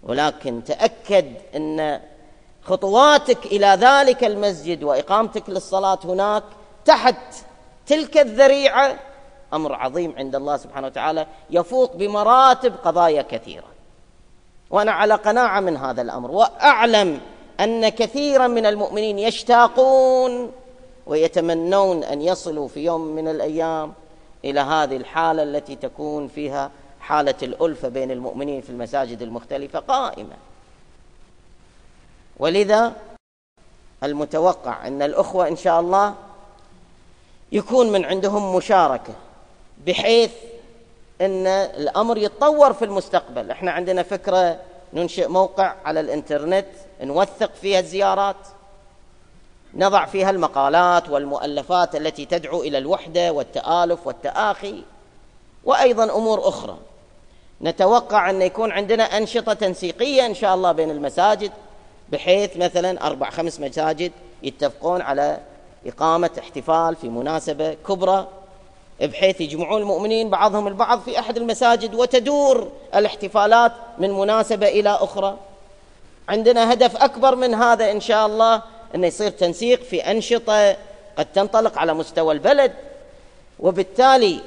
ولكن تأكد أن خطواتك إلى ذلك المسجد وإقامتك للصلاة هناك تحت تلك الذريعة أمر عظيم عند الله سبحانه وتعالى، يفوق بمراتب قضايا كثيرة. وأنا على قناعة من هذا الأمر، وأعلم أن كثيرا من المؤمنين يشتاقون ويتمنون أن يصلوا في يوم من الأيام إلى هذه الحالة التي تكون فيها حالة الألفة بين المؤمنين في المساجد المختلفة قائمة. ولذا المتوقع أن الأخوة إن شاء الله يكون من عندهم مشاركة، بحيث أن الأمر يتطور في المستقبل. إحنا عندنا فكرة ننشئ موقع على الإنترنت نوثق فيها الزيارات، نضع فيها المقالات والمؤلفات التي تدعو إلى الوحدة والتآلف والتآخي، وأيضا أمور أخرى. نتوقع أن يكون عندنا أنشطة تنسيقية إن شاء الله بين المساجد، بحيث مثلا 4-5 مساجد يتفقون على إقامة احتفال في مناسبة كبرى، بحيث يجمعون المؤمنين بعضهم البعض في أحد المساجد وتدور الاحتفالات من مناسبة إلى أخرى. عندنا هدف أكبر من هذا إن شاء الله، أن يصير تنسيق في أنشطة قد تنطلق على مستوى البلد. وبالتالي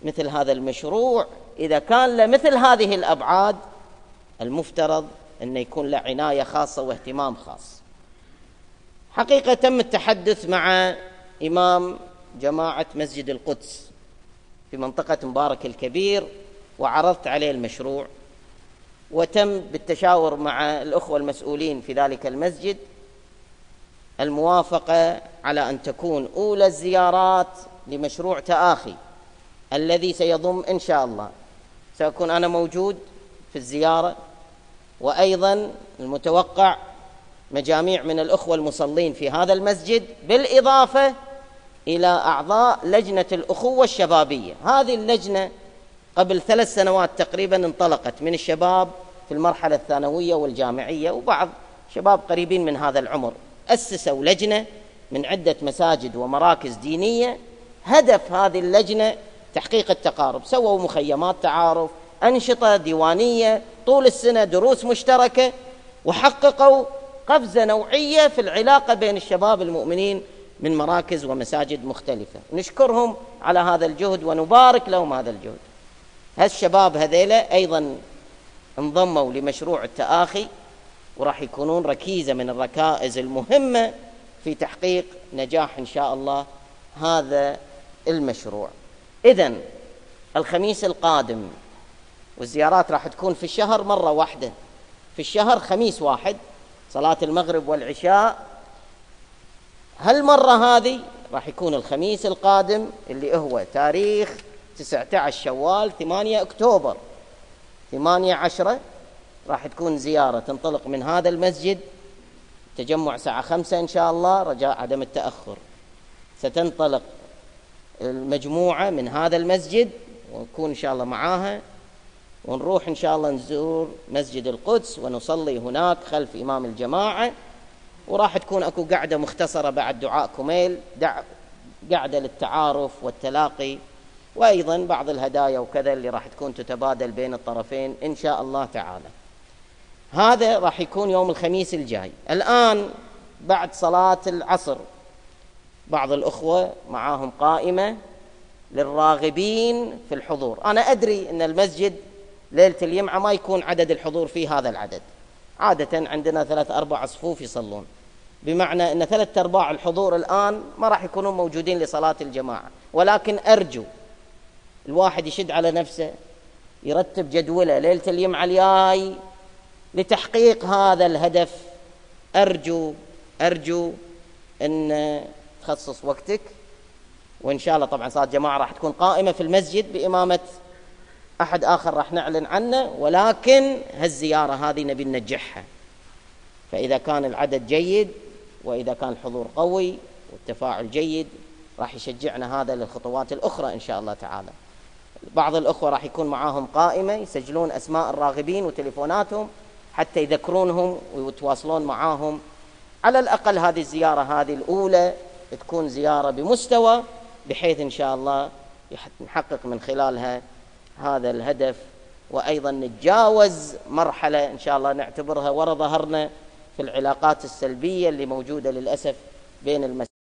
مثل هذا المشروع إذا كان له مثل هذه الأبعاد، المفترض أن يكون له عناية خاصة واهتمام خاص. حقيقة تم التحدث مع إمام جماعة مسجد القدس في منطقة مبارك الكبير، وعرضت عليه المشروع، وتم بالتشاور مع الأخوة المسؤولين في ذلك المسجد الموافقة على أن تكون أولى الزيارات لمشروع تآخي الذي سيضم إن شاء الله، سأكون أنا موجود في الزيارة، وأيضا المتوقع مجاميع من الأخوة المصلين في هذا المسجد، بالإضافة إلى أعضاء لجنة الأخوة الشبابية. هذه اللجنة قبل 3 سنوات تقريبا انطلقت من الشباب في المرحلة الثانوية والجامعية، وبعض شباب قريبين من هذا العمر أسسوا لجنة من عدة مساجد ومراكز دينية. هدف هذه اللجنة تحقيق التقارب، سووا مخيمات تعارف، أنشطة ديوانية طول السنة، دروس مشتركة، وحققوا قفزة نوعية في العلاقة بين الشباب المؤمنين من مراكز ومساجد مختلفة. نشكرهم على هذا الجهد ونبارك لهم هذا الجهد. هالشباب هذيلا أيضا انضموا لمشروع التآخي، وراح يكونون ركيزة من الركائز المهمة في تحقيق نجاح إن شاء الله هذا المشروع. إذن الخميس القادم، والزيارات راح تكون في الشهر مرة واحدة في الشهر، خميس واحد صلاة المغرب والعشاء. هالمرة هذه راح يكون الخميس القادم اللي هو تاريخ 19 شوال 8 أكتوبر 8-10، راح تكون زيارة تنطلق من هذا المسجد، تجمع الساعة 5 إن شاء الله رجاء عدم التأخر. ستنطلق المجموعة من هذا المسجد ونكون إن شاء الله معاها، ونروح إن شاء الله نزور مسجد القدس ونصلي هناك خلف إمام الجماعة. وراح تكون أكو قعدة مختصرة بعد دعاء كميل، قعدة للتعارف والتلاقي، وأيضا بعض الهدايا وكذا اللي راح تكون تتبادل بين الطرفين إن شاء الله تعالى. هذا راح يكون يوم الخميس الجاي. الآن بعد صلاة العصر بعض الأخوة معاهم قائمة للراغبين في الحضور. أنا أدري أن المسجد ليلة الجمعة ما يكون عدد الحضور فيه هذا العدد، عادة عندنا 3-4 صفوف يصلون، بمعنى أن 3/4 الحضور الآن ما راح يكونون موجودين لصلاة الجماعة. ولكن أرجو الواحد يشد على نفسه، يرتب جدوله ليلة الجمعة الجاي لتحقيق هذا الهدف. أرجو أن تخصص وقتك، وإن شاء الله طبعا صلاة جماعة راح تكون قائمة في المسجد بإمامة أحد آخر راح نعلن عنه، ولكن هالزيارة هذه نبي ننجحها. فإذا كان العدد جيد وإذا كان الحضور قوي والتفاعل جيد راح يشجعنا هذا للخطوات الأخرى إن شاء الله تعالى. بعض الأخوة راح يكون معاهم قائمة يسجلون أسماء الراغبين وتليفوناتهم حتى يذكرونهم ويتواصلون معاهم. على الأقل هذه الزيارة هذه الأولى تكون زيارة بمستوى، بحيث إن شاء الله نحقق من خلالها هذا الهدف وأيضا نتجاوز مرحلة إن شاء الله نعتبرها ورا ظهرنا في العلاقات السلبية اللي موجودة للأسف بين المسلمين.